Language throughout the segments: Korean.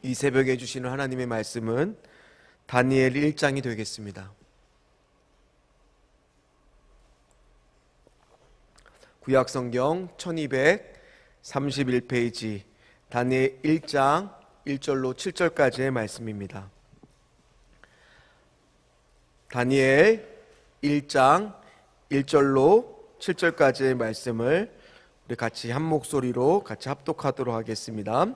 이 새벽에 주시는 하나님의 말씀은 다니엘 1장이 되겠습니다. 구약성경 1231페이지 다니엘 1장 1절로 7절까지의 말씀입니다. 다니엘 1장 1절로 7절까지의 말씀을 우리 같이 한 목소리로 같이 합독하도록 하겠습니다.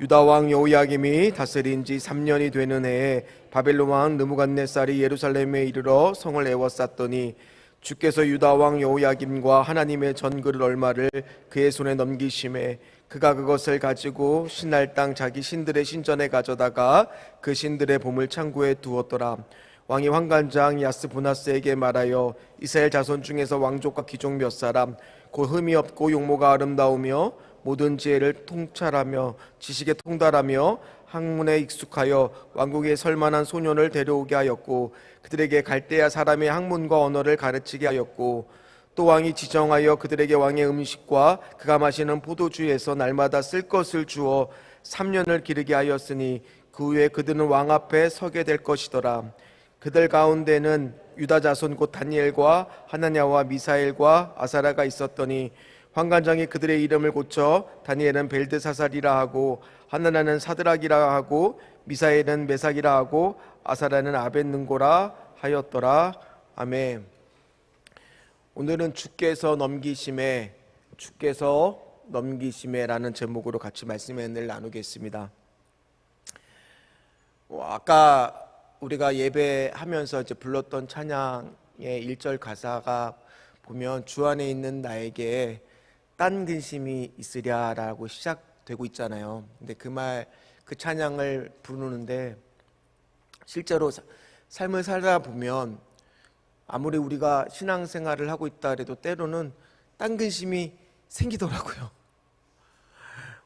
유다 왕 여호야김이 다스린 지 3년이 되는 해에 바벨론 왕 느부갓네살이 예루살렘에 이르러 성을 에워쌌더니 주께서 유다 왕 여호야김과 하나님의 전그릇 얼마를 그의 손에 넘기심에 그가 그것을 가지고 신할 땅 자기 신들의 신전에 가져다가 그 신들의 보물 창고에 두었더라. 왕이 환관장 야스부나스에게 말하여 이스라엘 자손 중에서 왕족과 귀족 몇 사람 곧 흠이 없고 용모가 아름다우며 모든 지혜를 통찰하며 지식에 통달하며 학문에 익숙하여 왕국에 설만한 소년을 데려오게 하였고 그들에게 갈대아 사람의 학문과 언어를 가르치게 하였고 또 왕이 지정하여 그들에게 왕의 음식과 그가 마시는 포도주에서 날마다 쓸 것을 주어 3년을 기르게 하였으니 그 후에 그들은 왕 앞에 서게 될 것이더라. 그들 가운데는 유다 자손 곧 다니엘과 하나냐와 미사엘과 아사라가 있었더니 환관장이 그들의 이름을 고쳐 다니엘은 벨드사살이라 하고 하나냐는 사드락이라 하고 미사엘은 메삭이라 하고 아사라는 아벳능고라 하였더라. 아멘. 오늘은 주께서 넘기심에라는 제목으로 같이 말씀을 나누겠습니다. 아까 우리가 예배하면서 이제 불렀던 찬양의 1절 가사가 보면 주 안에 있는 나에게 딴 근심이 있으랴라고 시작되고 있잖아요. 근데 그 찬양을 부르는데 실제로 삶을 살다 보면 아무리 우리가 신앙생활을 하고 있다 해도 때로는 딴 근심이 생기더라고요.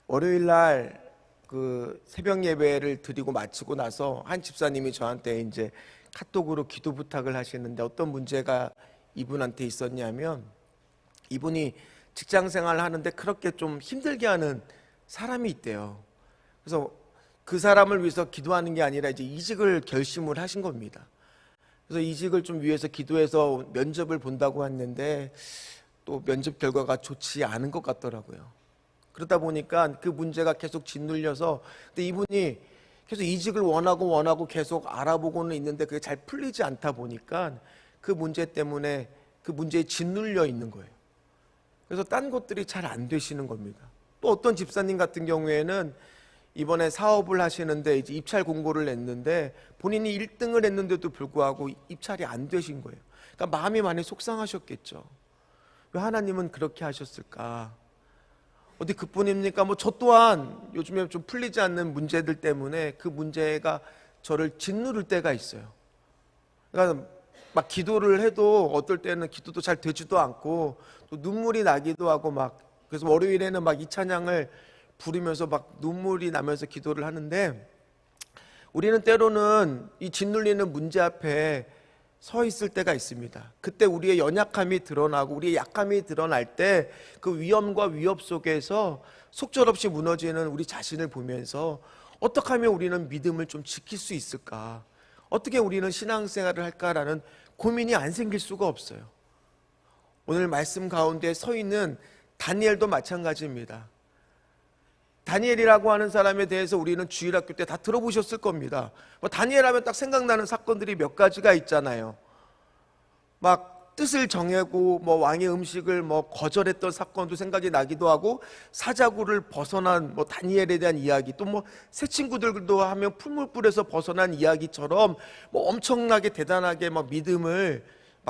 월요일 날 그 새벽 예배를 드리고 마치고 나서 한 집사님이 저한테 이제 카톡으로 기도 부탁을 하시는데 어떤 문제가 이분한테 있었냐면 이분이 직장 생활을 하는데 그렇게 좀 힘들게 하는 사람이 있대요. 그래서 그 사람을 위해서 기도하는 게 아니라 이제 이직을 결심을 하신 겁니다. 그래서 이직을 좀 위해서 기도해서 면접을 본다고 했는데 또 면접 결과가 좋지 않은 것 같더라고요. 그러다 보니까 그 문제가 계속 짓눌려서 근데 이분이 계속 이직을 원하고 계속 알아보고는 있는데 그게 잘 풀리지 않다 보니까 그 문제 때문에 그 문제에 짓눌려 있는 거예요. 그래서 딴 것들이 잘 안 되시는 겁니다. 또 어떤 집사님 같은 경우에는 이번에 사업을 하시는데 이제 입찰 공고를 냈는데 본인이 1등을 했는데도 불구하고 입찰이 안 되신 거예요. 그러니까 마음이 많이 속상하셨겠죠. 왜 하나님은 그렇게 하셨을까? 어디 그뿐입니까? 저 또한 요즘에 좀 풀리지 않는 문제들 때문에 그 문제가 저를 짓누를 때가 있어요. 그러니까 막 기도를 해도 어떨 때는 기도도 잘 되지도 않고 또 눈물이 나기도 하고 그래서 월요일에는 이 찬양을 부르면서 눈물이 나면서 기도를 하는데 우리는 때로는 이 짓눌리는 문제 앞에 서 있을 때가 있습니다. 그때 우리의 연약함이 드러나고 우리의 약함이 드러날 때 그 위험과 위협 속에서 속절없이 무너지는 우리 자신을 보면서 어떻게 하면 우리는 믿음을 좀 지킬 수 있을까? 어떻게 우리는 신앙생활을 할까라는 고민이 안 생길 수가 없어요. 오늘 말씀 가운데 서 있는 다니엘도 마찬가지입니다. 다니엘이라고 하는 사람에 대해서 우리는 주일학교 때 다 들어보셨을 겁니다. 다니엘 하면 딱 생각나는 사건들이 몇 가지가 있잖아요. 뜻을 정하고 왕의 음식을 거절했던 사건도 생각이 나기도 하고 사자굴을 벗어난 다니엘에 대한 이야기 또 새 친구들도 하면 풀물불에서 벗어난 이야기처럼 엄청나게 대단하게 믿음을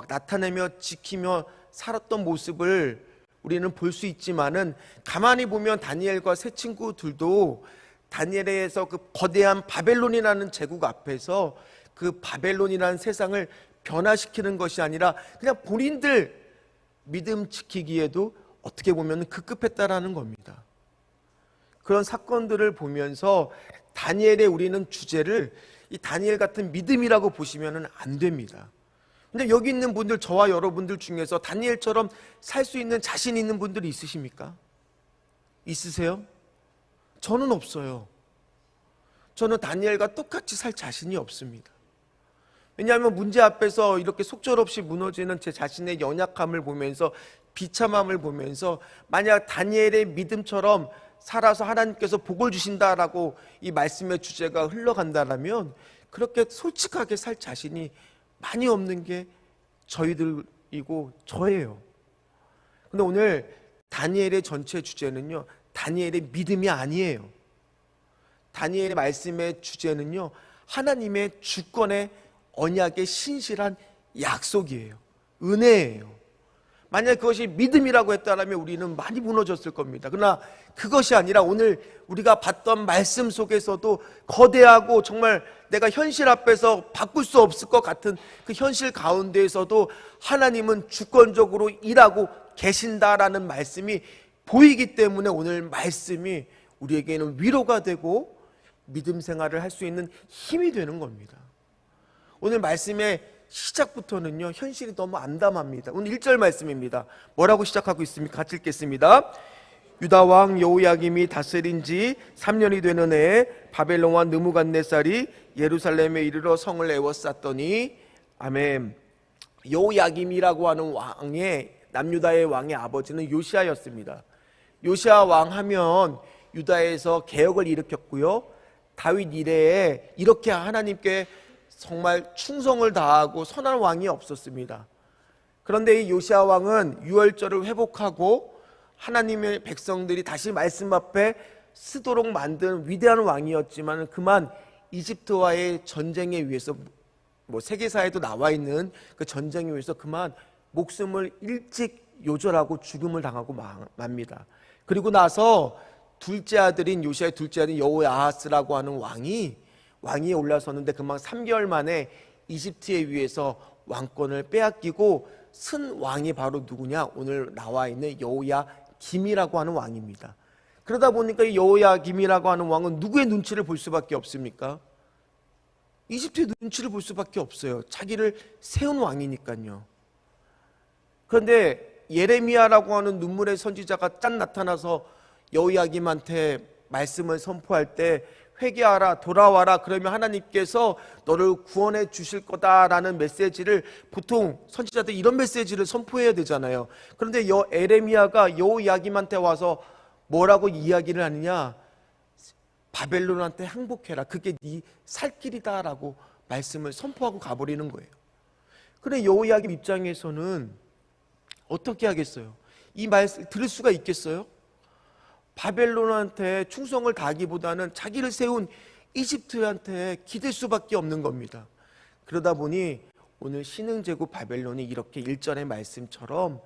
나타내며 지키며 살았던 모습을 우리는 볼 수 있지만은 가만히 보면 다니엘과 새 친구들도 다니엘에서 그 거대한 바벨론이라는 제국 앞에서 그 바벨론이라는 세상을 변화시키는 것이 아니라 그냥 본인들 믿음 지키기에도 어떻게 보면 급급했다라는 겁니다. 그런 사건들을 보면서 다니엘의 우리는 주제를 이 다니엘 같은 믿음이라고 보시면 안 됩니다. 근데 여기 있는 분들, 저와 여러분들 중에서 다니엘처럼 살 수 있는 자신 있는 분들이 있으십니까? 있으세요? 저는 없어요. 저는 다니엘과 똑같이 살 자신이 없습니다. 왜냐하면 문제 앞에서 이렇게 속절없이 무너지는 제 자신의 연약함을 보면서, 비참함을 보면서, 만약 다니엘의 믿음처럼 살아서 하나님께서 복을 주신다라고 이 말씀의 주제가 흘러간다면 그렇게 솔직하게 살 자신이 많이 없는 게 저희들이고 저예요. 근데 오늘 다니엘의 전체 주제는요, 다니엘의 믿음이 아니에요. 다니엘의 말씀의 주제는요, 하나님의 주권의 언약의 신실한 약속이에요. 은혜예요. 만약 그것이 믿음이라고 했다면 우리는 많이 무너졌을 겁니다. 그러나 그것이 아니라 오늘 우리가 봤던 말씀 속에서도 거대하고 정말 내가 현실 앞에서 바꿀 수 없을 것 같은 그 현실 가운데에서도 하나님은 주권적으로 일하고 계신다라는 말씀이 보이기 때문에 오늘 말씀이 우리에게는 위로가 되고 믿음 생활을 할 수 있는 힘이 되는 겁니다. 오늘 말씀의 시작부터는요, 현실이 너무 암담합니다. 오늘 1절 말씀입니다. 뭐라고 시작하고 있습니까? 같이 읽겠습니다. 유다 왕 여호야김이 다스린 지 3년이 되는 해에 바벨론 왕 느부갓네살이 예루살렘에 이르러 성을 에워쌌더니, 아멘. 여호야김이라고 하는 왕의, 남유다의 왕의 아버지는 요시아였습니다. 요시아 왕 하면 유다에서 개혁을 일으켰고요, 다윗 이래에 이렇게 하나님께 정말 충성을 다하고 선한 왕이 없었습니다. 그런데 이 요시아 왕은 유월절을 회복하고 하나님의 백성들이 다시 말씀 앞에 서도록 만든 위대한 왕이었지만 그만 이집트와의 전쟁에 의해서, 세계사에도 나와 있는 그 전쟁에 의해서 그만 목숨을 일찍 요절하고 죽음을 당하고 맙니다. 그리고 나서 둘째 아들인 요시아의 둘째 아들인 여호야하스라고 하는 왕이 올라섰는데 그만 3개월 만에 이집트에 의해서 왕권을 빼앗기고 쓴 왕이 바로 누구냐? 오늘 나와 있는 여호야김이라고 하는 왕입니다. 그러다 보니까 이 여호야김이라고 하는 왕은 누구의 눈치를 볼 수밖에 없습니까? 이집트의 눈치를 볼 수밖에 없어요. 자기를 세운 왕이니까요. 그런데 예레미야라고 하는 눈물의 선지자가 짠 나타나서 여호야김한테 말씀을 선포할 때 회개하라, 돌아와라, 그러면 하나님께서 너를 구원해 주실 거다라는 메시지를, 보통 선지자들이 이런 메시지를 선포해야 되잖아요. 그런데 예레미야가 여호야김한테 와서 뭐라고 이야기를 하느냐? 바벨론한테 항복해라, 그게 네 살 길이다라고 말씀을 선포하고 가버리는 거예요. 그런데 여호야김 입장에서는 어떻게 하겠어요? 이 말씀 들을 수가 있겠어요? 바벨론한테 충성을 다하기보다는 자기를 세운 이집트한테 기댈 수밖에 없는 겁니다. 그러다 보니 오늘 신흥제국 바벨론이 이렇게 1절의 말씀처럼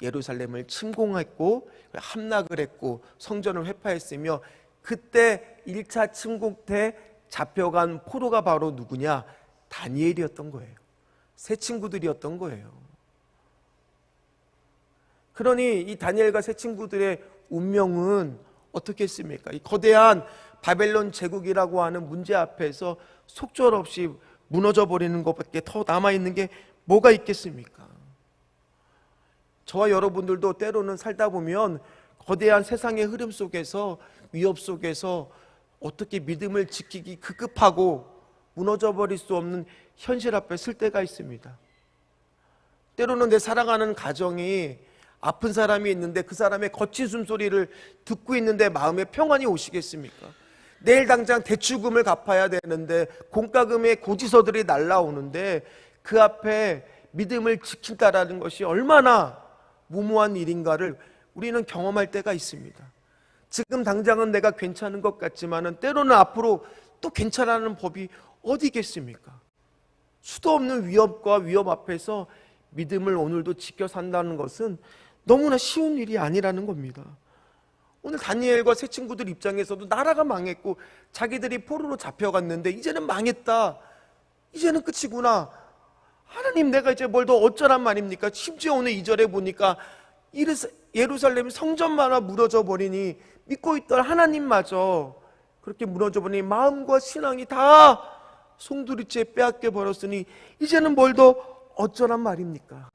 예루살렘을 침공했고 함락을 했고 성전을 회파했으며, 그때 1차 침공 때 잡혀간 포로가 바로 누구냐? 다니엘이었던 거예요. 새 친구들이었던 거예요. 그러니 이 다니엘과 새 친구들의 운명은 어떻게 했습니까? 이 거대한 바벨론 제국이라고 하는 문제 앞에서 속절없이 무너져 버리는 것밖에 더 남아있는 게 뭐가 있겠습니까? 저와 여러분들도 때로는 살다 보면 거대한 세상의 흐름 속에서, 위협 속에서 어떻게 믿음을 지키기 급급하고 무너져 버릴 수 없는 현실 앞에 설 때가 있습니다. 때로는 내 사랑하는 가정이 아픈 사람이 있는데 그 사람의 거친 숨소리를 듣고 있는데 마음에 평안이 오시겠습니까? 내일 당장 대출금을 갚아야 되는데 공과금의 고지서들이 날라오는데 그 앞에 믿음을 지킨다라는 것이 얼마나 무모한 일인가를 우리는 경험할 때가 있습니다. 지금 당장은 내가 괜찮은 것 같지만은 때로는 앞으로 또 괜찮아하는 법이 어디 있겠습니까? 수도 없는 위협과 위협 앞에서 믿음을 오늘도 지켜 산다는 것은 너무나 쉬운 일이 아니라는 겁니다. 오늘 다니엘과 새 친구들 입장에서도 나라가 망했고 자기들이 포로로 잡혀갔는데 이제는 망했다, 이제는 끝이구나, 하나님 내가 이제 뭘 더 어쩌란 말입니까? 심지어 오늘 2절에 보니까 예루살렘 성전마다 무너져 버리니 믿고 있던 하나님마저 그렇게 무너져 버리니 마음과 신앙이 다 송두리째 빼앗겨 버렸으니 이제는 뭘 더 어쩌란 말입니까?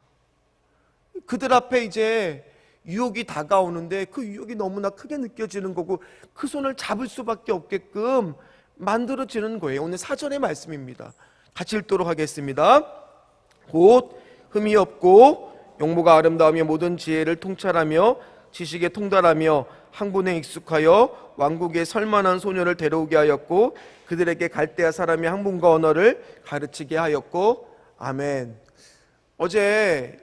그들 앞에 이제 유혹이 다가오는데 그 유혹이 너무나 크게 느껴지는 거고 그 손을 잡을 수밖에 없게끔 만들어지는 거예요. 오늘 사전의 말씀입니다. 같이 읽도록 하겠습니다. 곧 흠이 없고 용모가 아름다우며 모든 지혜를 통찰하며 지식에 통달하며 학문에 익숙하여 왕국에 설만한 소녀를 데려오게 하였고 그들에게 갈대아 사람의 학문과 언어를 가르치게 하였고. 아멘. 어제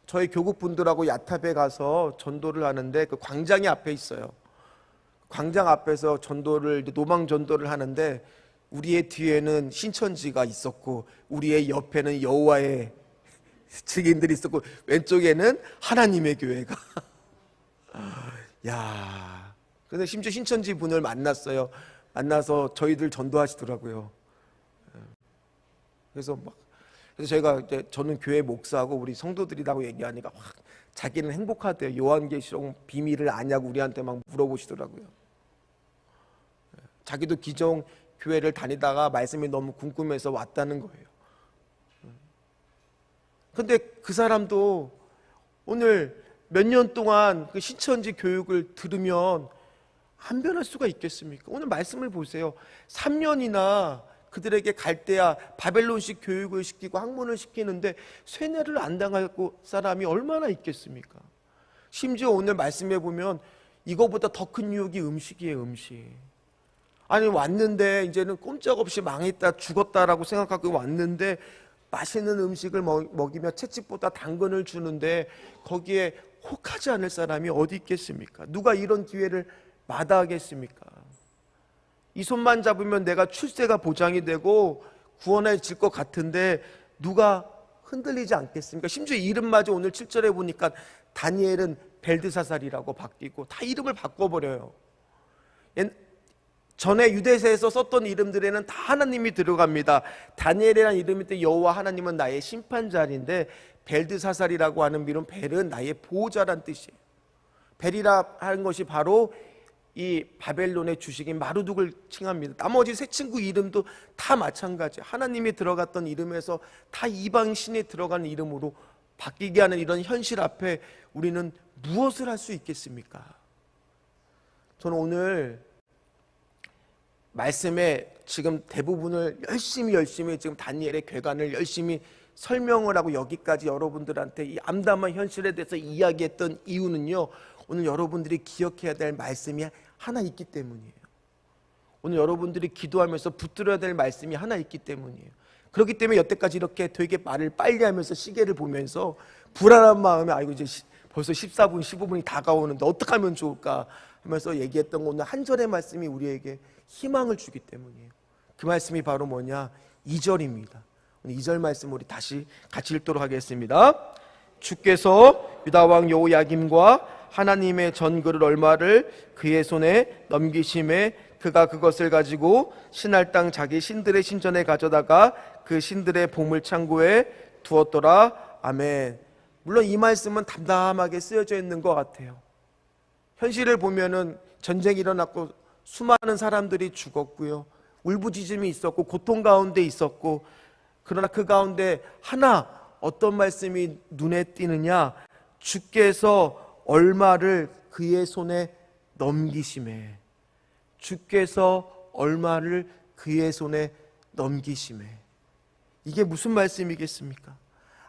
저희 교국분들하고 야탑에 가서 전도를 하는데 그 광장이 앞에 있어요. 광장 앞에서 전도를, 노방 전도를 하는데 우리의 뒤에는 신천지가 있었고 우리의 옆에는 여호와의 증인들이 있었고 왼쪽에는 하나님의 교회가 야, 근데 심지어 신천지 분을 만났어요. 만나서 저희들 전도하시더라고요. 그래서 저희가 이제 저는 교회 목사하고 우리 성도들이라고 얘기하니까 확 자기는 행복하대요. 요한계시록 비밀을 아냐고 우리한테 막 물어보시더라고요. 자기도 기존 교회를 다니다가 말씀이 너무 궁금해서 왔다는 거예요. 근데 그 사람도 오늘 몇 년 동안 그 신천지 교육을 들으면 안 변할 수가 있겠습니까? 오늘 말씀을 보세요. 3년이나 그들에게 갈대아 바벨론식 교육을 시키고 학문을 시키는데 쇠뇌를 안 당하고 사람이 얼마나 있겠습니까? 심지어 오늘 말씀해 보면 이거보다 더 큰 유혹이 음식이에요. 음식. 아니 왔는데 이제는 꼼짝없이 망했다 죽었다라고 생각하고 왔는데 맛있는 음식을 먹이며 채찍보다 당근을 주는데 거기에 혹하지 않을 사람이 어디 있겠습니까? 누가 이런 기회를 마다하겠습니까? 이 손만 잡으면 내가 출세가 보장이 되고 구원해질 것 같은데 누가 흔들리지 않겠습니까? 심지어 이름마저 오늘 7절에 보니까 다니엘은 벨드사살이라고 바뀌고 다 이름을 바꿔버려요. 전에 유대세에서 썼던 이름들에는 다 하나님이 들어갑니다. 다니엘이라는 이름일 때 여호와 하나님은 나의 심판자인데 벨드사살이라고 하는 이름 벨은 나의 보호자란 뜻이에요. 벨이라 하는 것이 바로 이 바벨론의 주식인 마르둑을 칭합니다. 나머지 세 친구 이름도 다 마찬가지. 하나님이 들어갔던 이름에서 다 이방 신에 들어가는 이름으로 바뀌게 하는 이런 현실 앞에 우리는 무엇을 할 수 있겠습니까? 저는 오늘 말씀에 지금 대부분을 열심히 지금 다니엘의 괴간을 열심히 설명을 하고 여기까지 여러분들한테 이 암담한 현실에 대해서 이야기했던 이유는요, 오늘 여러분들이 기억해야 될 말씀이 하나 있기 때문이에요. 오늘 여러분들이 기도하면서 붙들어야 될 말씀이 하나 있기 때문이에요. 그렇기 때문에 여태까지 이렇게 되게 말을 빨리 하면서 시계를 보면서 불안한 마음에 아이고 이제 벌써 14분 15분이 다가오는데 어떻게 하면 좋을까 하면서 얘기했던 거, 오늘 한 절의 말씀이 우리에게 희망을 주기 때문이에요. 그 말씀이 바로 뭐냐? 2절입니다. 오늘 2절 말씀 우리 다시 같이 읽도록 하겠습니다. 주께서 유다왕 여호야김과 하나님의 전그릇 얼마를 그의 손에 넘기심에 그가 그것을 가지고 신할 땅 자기 신들의 신전에 가져다가 그 신들의 보물 창고에 두었더라. 아멘. 물론 이 말씀은 담담하게 쓰여져 있는 것 같아요. 현실을 보면은 전쟁이 일어났고 수많은 사람들이 죽었고요, 울부짖음이 있었고 고통 가운데 있었고, 그러나 그 가운데 하나 어떤 말씀이 눈에 띄느냐? 주께서 얼마를 그의 손에 넘기심에, 주께서 얼마를 그의 손에 넘기심에. 이게 무슨 말씀이겠습니까?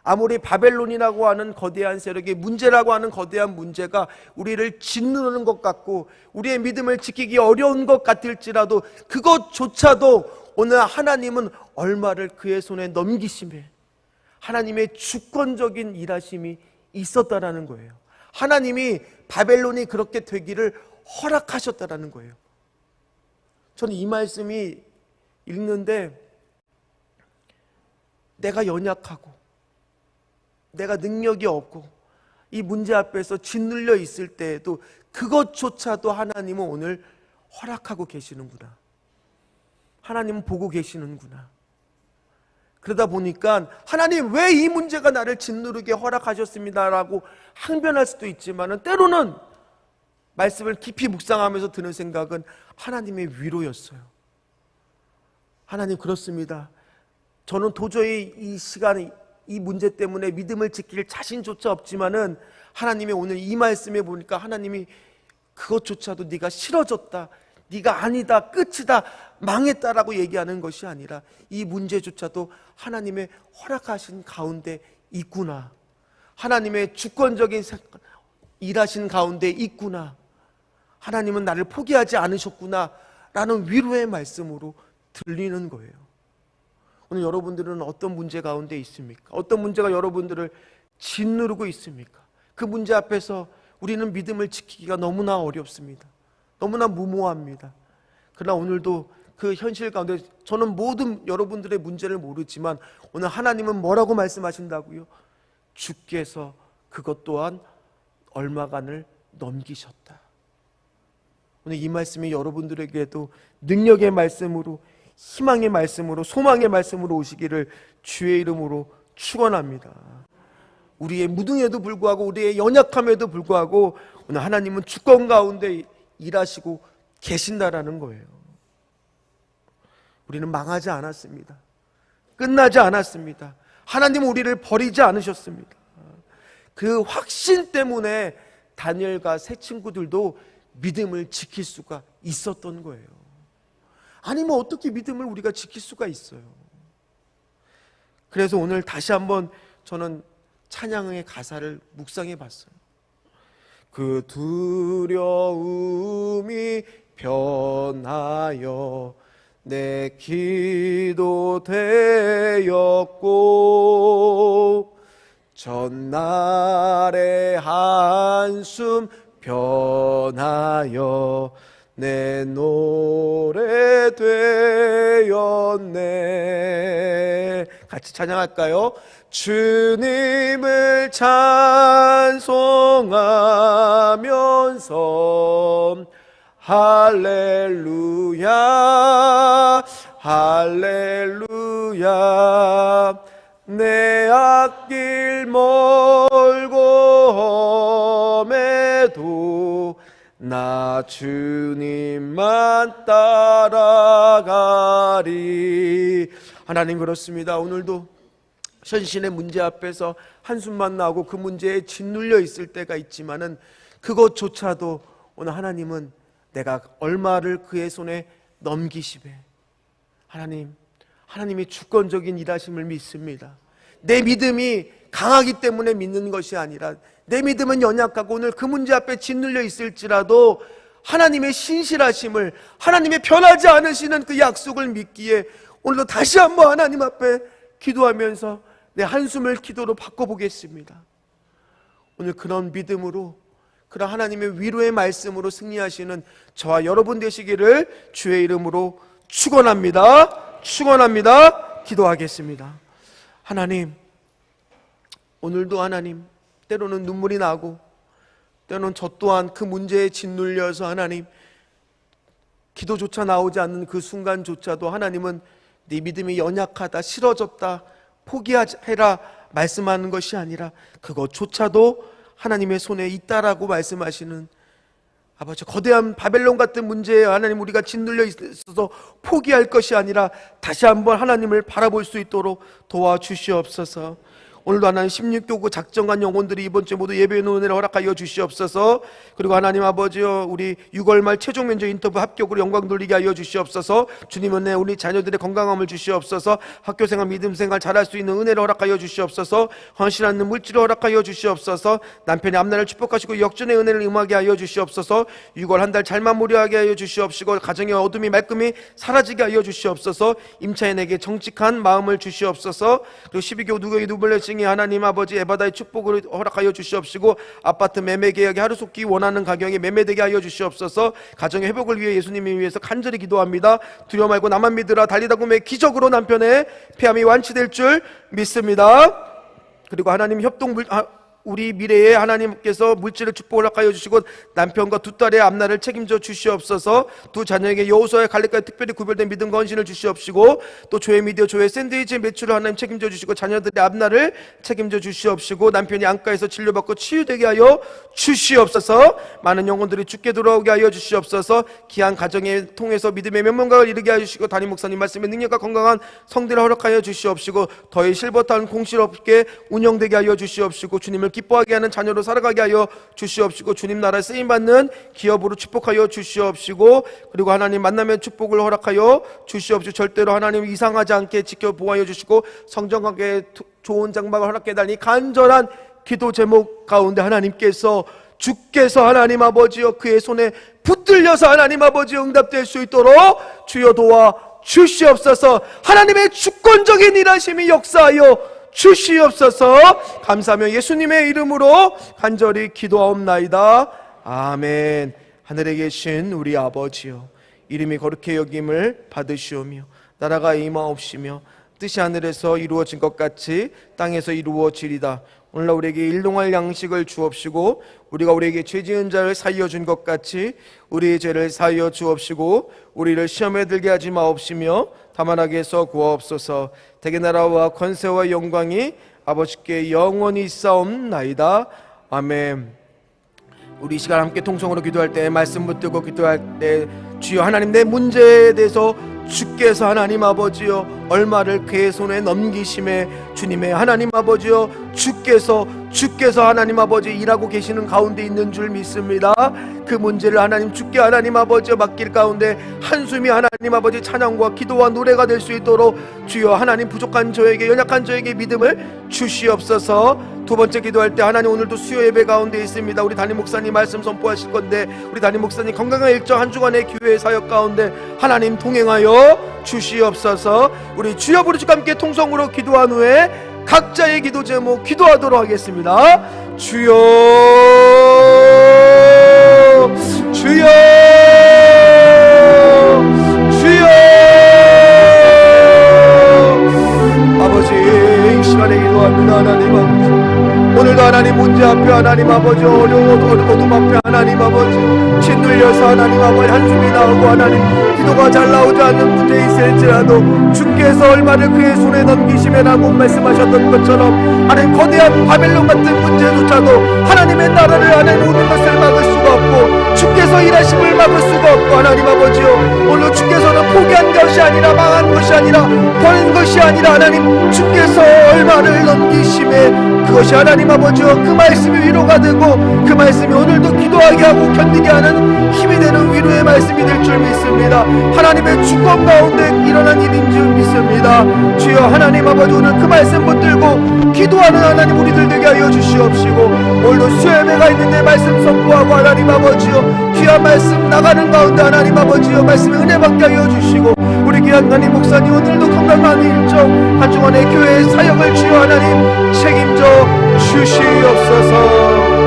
아무리 바벨론이라고 하는 거대한 세력이, 문제라고 하는 거대한 문제가 우리를 짓누르는 것 같고 우리의 믿음을 지키기 어려운 것 같을지라도 그것조차도 오늘 하나님은 얼마를 그의 손에 넘기심에 하나님의 주권적인 일하심이 있었다라는 거예요. 하나님이 바벨론이 그렇게 되기를 허락하셨다라는 거예요. 저는 이 말씀이 읽는데 내가 연약하고 내가 능력이 없고 이 문제 앞에서 짓눌려 있을 때에도 그것조차도 하나님은 오늘 허락하고 계시는구나. 하나님은 보고 계시는구나. 그러다 보니까 하나님 왜 이 문제가 나를 짓누르게 허락하셨습니다라고 항변할 수도 있지만, 때로는 말씀을 깊이 묵상하면서 드는 생각은 하나님의 위로였어요. 하나님, 그렇습니다. 저는 도저히 이 시간에 이 문제 때문에 믿음을 지킬 자신조차 없지만은 하나님의 오늘 이 말씀에 보니까 하나님이 그것조차도 네가 싫어졌다, 네가 아니다, 끝이다 망했다라고 얘기하는 것이 아니라 이 문제조차도 하나님의 허락하신 가운데 있구나, 하나님의 주권적인 일하신 가운데 있구나, 하나님은 나를 포기하지 않으셨구나 라는 위로의 말씀으로 들리는 거예요. 오늘 여러분들은 어떤 문제 가운데 있습니까? 어떤 문제가 여러분들을 짓누르고 있습니까? 그 문제 앞에서 우리는 믿음을 지키기가 너무나 어렵습니다. 너무나 무모합니다. 그러나 오늘도 그 현실 가운데 저는 모든 여러분들의 문제를 모르지만 오늘 하나님은 뭐라고 말씀하신다고요? 주께서 그것 또한 얼마간을 넘기셨다. 오늘 이 말씀이 여러분들에게도 능력의 말씀으로, 희망의 말씀으로, 소망의 말씀으로 오시기를 주의 이름으로 축원합니다. 우리의 무능에도 불구하고, 우리의 연약함에도 불구하고 오늘 하나님은 주권 가운데 일하시고 계신다라는 거예요. 우리는 망하지 않았습니다. 끝나지 않았습니다. 하나님은 우리를 버리지 않으셨습니다. 그 확신 때문에 다니엘과 세 친구들도 믿음을 지킬 수가 있었던 거예요. 아니면 어떻게 믿음을 우리가 지킬 수가 있어요? 그래서 오늘 다시 한번 저는 찬양의 가사를 묵상해 봤어요. 그 두려움이 변하여 내 기도 되었고 전날의 한숨 변하여 내 노래 되었네. 같이 찬양할까요? 주님을 찬송하면서 할렐루야 할렐루야 내 앞길 멀고 험해도 나 주님만 따라가리. 하나님, 그렇습니다. 오늘도 현실의 문제 앞에서 한숨만 나오고 그 문제에 짓눌려 있을 때가 있지만은 그것조차도 오늘 하나님은 내가 얼마를 그의 손에 넘기시되, 하나님이 주권적인 일하심을 믿습니다. 내 믿음이 강하기 때문에 믿는 것이 아니라 내 믿음은 연약하고 오늘 그 문제 앞에 짓눌려 있을지라도 하나님의 신실하심을, 하나님의 변하지 않으시는 그 약속을 믿기에 오늘도 다시 한번 하나님 앞에 기도하면서 내 한숨을 기도로 바꿔보겠습니다. 오늘 그런 믿음으로, 그런 하나님의 위로의 말씀으로 승리하시는 저와 여러분 되시기를 주의 이름으로 축원합니다. 축원합니다. 기도하겠습니다. 하나님, 오늘도 하나님, 때로는 눈물이 나고 때로는 저 또한 그 문제에 짓눌려서 하나님 기도조차 나오지 않는 그 순간조차도 하나님은 네 믿음이 연약하다, 싫어졌다, 포기해라 말씀하는 것이 아니라 그것조차도 하나님의 손에 있다라고 말씀하시는 아버지, 거대한 바벨론 같은 문제에 하나님 우리가 짓눌려 있어서 포기할 것이 아니라 다시 한번 하나님을 바라볼 수 있도록 도와주시옵소서. 오늘도 하나님 16교구 작정한 영혼들이 이번 주 모두 예배의 은혜를 허락하여 주시옵소서. 그리고 하나님 아버지여, 우리 6월 말 최종 면접 인터뷰 합격으로 영광 돌리게 하여 주시옵소서. 주님 은혜, 우리 자녀들의 건강함을 주시옵소서. 학교생활 믿음생활 잘할 수 있는 은혜를 허락하여 주시옵소서. 헌신하는 물질을 허락하여 주시옵소서. 남편의 앞날을 축복하시고 역전의 은혜를 임하게 하여 주시옵소서. 6월 한 달 잘 마무리하게 하여 주시옵시고 가정의 어둠이 말끔히 사라지게 하여 주시옵소서. 임차인에게 정직한 마음을 주시옵소서. 그리고 12교 누구에게 누블레싱 하나님 아버지 에바다의 축복을 허락하여 주시옵시고 아파트 매매 계약이 하루속히 원하는 가격에 매매되게 하여 주시옵소서. 가정의 회복을 위해 예수님을 위해서 간절히 기도합니다. 두려워 말고 나만 믿으라. 달리다 보면 기적으로 남편의 폐암이 완치될 줄 믿습니다. 그리고 하나님 우리 미래에 하나님께서 물질을 축복을 허락하여 주시고 남편과 두 딸의 앞날을 책임져 주시옵소서. 두 자녀에게 여호수아의 갈렙과의 특별히 구별된 믿음과 헌신을 주시옵시고 또 조회 미디어 조회 샌드위치 매출을 하나님 책임져 주시고 자녀들의 앞날을 책임져 주시옵시고 남편이 안과에서 치료받고 치유되게 하여 주시옵소서. 많은 영혼들이 주께 돌아오게 하여 주시옵소서. 귀한 가정에 통해서 믿음의 면문각을 이루게 하여 주시고 담임 목사님 말씀의 능력과 건강한 성대를 허락하여 주시옵시고 더의 실버타운 공실없게 운영되게 하여 주시옵시고 주님을 기뻐하게 하는 자녀로 살아가게 하여 주시옵시고, 주님 나라에 쓰임받는 기업으로 축복하여 주시옵시고, 그리고 하나님 만나면 축복을 허락하여 주시옵시고, 절대로 하나님 이상하지 않게 지켜 보호하여 주시고, 성정하게 좋은 장막을 허락해 달니 간절한 기도 제목 가운데 하나님께서 주께서 하나님 아버지여 그의 손에 붙들려서 하나님 아버지 응답될 수 있도록 주여 도와 주시옵소서. 하나님의 주권적인 일하심이 역사하여 주시옵소서. 감사하며 예수님의 이름으로 간절히 기도하옵나이다. 아멘. 하늘에 계신 우리 아버지여, 이름이 거룩히 여김을 받으시오며 나라가 임하옵시며 뜻이 하늘에서 이루어진 것 같이 땅에서 이루어지리다. 오늘날 우리에게 일용할 양식을 주옵시고, 우리가 우리에게 죄 지은 자를 사하여 준 것 같이 우리의 죄를 사하여 주옵시고, 우리를 시험에 들게 하지 마옵시며 다만 악에서 구하옵소서. 대개 나라와 권세와 영광이 아버지께 영원히 있사옵나이다. 아멘. 우리 이 시간 함께 통성으로 기도할 때, 말씀 붙들고 기도할 때, 주여 하나님 내 문제에 대해서 주께서 하나님 아버지여 얼마를 그의 손에 넘기심에 주님의 하나님 아버지여 주께서 하나님 아버지 일하고 계시는 가운데 있는 줄 믿습니다. 그 문제를 하나님 주께 하나님 아버지여 맡길 가운데 한숨이 하나님 아버지 찬양과 기도와 노래가 될 수 있도록 주여 하나님 부족한 저에게, 연약한 저에게 믿음을 주시옵소서. 두 번째 기도할 때, 하나님 오늘도 수요 예배 가운데 있습니다. 우리 담임 목사님 말씀 선포하실 건데, 우리 담임 목사님 건강한 일정 한 주간의 교회 사역 가운데 하나님 동행하여 주시옵소서. 우리 주여 부르짖고 함께 통성으로 기도한 후에 각자의 기도 제목 기도하도록 하겠습니다. 주여 주여 주여. 아버지 이 시간에 기도합니다. 하나님 아버지, 오늘도 하나님 문제 앞에 하나님 아버지, 어둠 앞에 하나님 아버지 짓눌려서 하나님 아버지 한숨이 나오고 하나님 기도가 잘 나오지 않는 문제 있을지라도 주께서 얼마를 그의 손에 넘기시면라고 말씀하셨던 것처럼 하나님 거대한 바벨론 같은 문제조차도 하나님의 나라를 하나님 오는 것을 막을 수가 없고 주께서 일하심을 막을 수가 없고, 하나님 아버지요 오늘 주께서는 포기한 것이 아니라 망한 것이 아니라 버린 것이 아니라 하나님 주께서 얼마를 넘기심에 그것이 하나님 아버지요 그 말씀이 위로가 되고 그 말씀이 오늘도 기도하게 하고 견디게 하는 힘이 되는 위로의 말씀이 될 줄 믿습니다. 하나님의 주권 가운데 일어난 일인 줄 믿습니다. 주여 하나님 아버지, 오늘 그 말씀 붙들고 기도하는 하나님 우리들 되게 하여 주시옵시고, 오늘도 수요예배가 있는데 말씀 선포하고 하나님 아버지요 귀한 말씀 나가는 가운데 하나님 아버지요 말씀에 은혜 받게 하여 주시고, 우리 귀한 하나님 목사님 오늘도 건강한 일정 한 주간의 교회의 사역을 주여 하나님 책임져 주시옵소서.